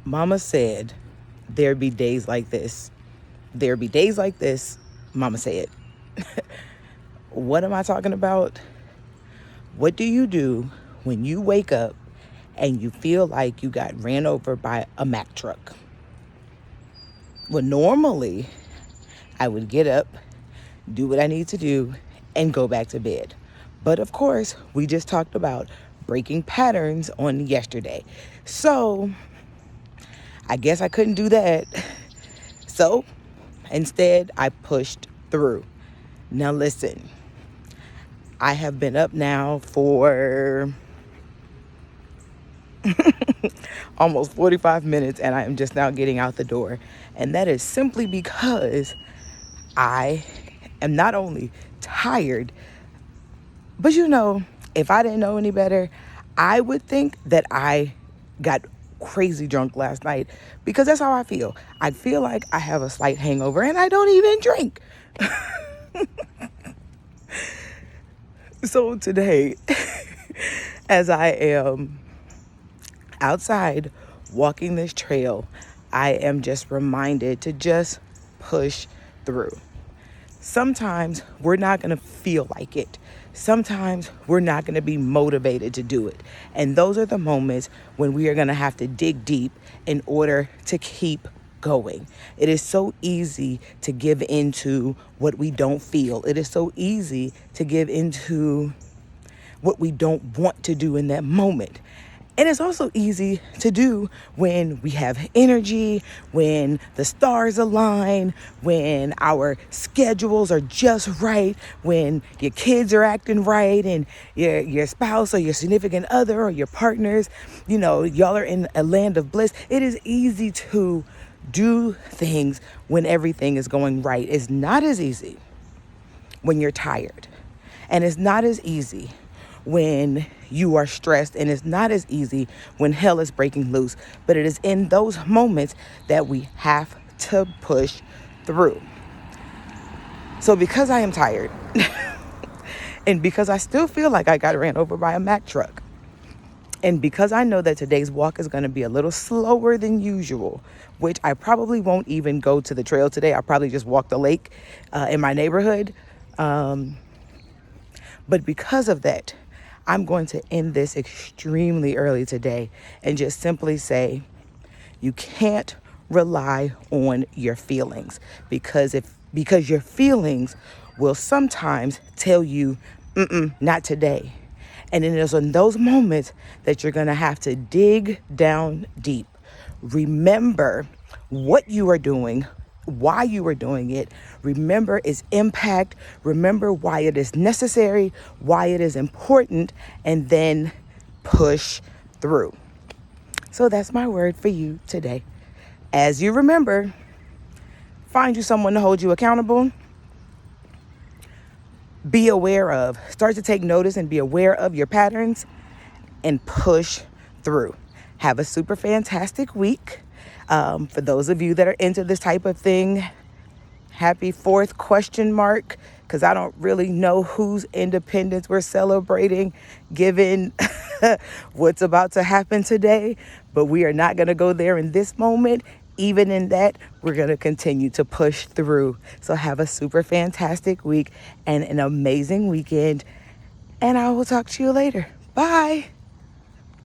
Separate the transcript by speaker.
Speaker 1: Mama said there'd be days like this. There'd be days like this. Mama said. What am I talking about? What do you do when you wake up and you feel like you got ran over by a Mack truck? Well, normally I would get up, do what I need to do, and go back to bed. But of course, we just talked about breaking patterns on yesterday. So I guess I couldn't do that. So instead, I pushed through. Now listen, I have been up now for almost 45 minutes and I am just now getting out the door. And that is simply because I am not only tired, but if I didn't know any better, I would think that I got crazy drunk last night because that's how I feel. I feel like I have a slight hangover and I don't even drink. So today, as I am outside walking this trail, I am just reminded to just push through. Sometimes we're not going to feel like it. Sometimes we're not going to be motivated to do it. And those are the moments when we are going to have to dig deep in order to keep going. It is so easy to give into what we don't feel. It is so easy to give into what we don't want to do in that moment. And it's also easy to do when we have energy, when the stars align, when our schedules are just right, when your kids are acting right, and your spouse or your significant other or your partners, y'all are in a land of bliss. It is easy to do things when everything is going right. It's not as easy when you're tired. And it's not as easy when you are stressed, and it's not as easy when hell is breaking loose. But it is in those moments that we have to push through. So because I am tired and because I still feel like I got ran over by a Mack truck, and because I know that today's walk is going to be a little slower than usual, which I probably won't even go to the trail today. I'll probably just walk the lake in my neighborhood. But because of that, I'm going to end this extremely early today and just simply say, you can't rely on your feelings because your feelings will sometimes tell you, not today. And it is in those moments that you're going to have to dig down deep. Remember what you are doing, why you are doing it. Remember its impact. Remember why it is necessary, why it is important, and then push through. So that's my word for you today. As you remember, find you someone to hold you accountable. Be aware of, start to take notice and be aware of your patterns and push through. Have a super fantastic week. For those of you that are into this type of thing, happy 4th ? Because I don't really know whose independence we're celebrating given what's about to happen today. But we are not going to go there in this moment. Even in that, we're going to continue to push through. So have a super fantastic week and an amazing weekend. And I will talk to you later. Bye.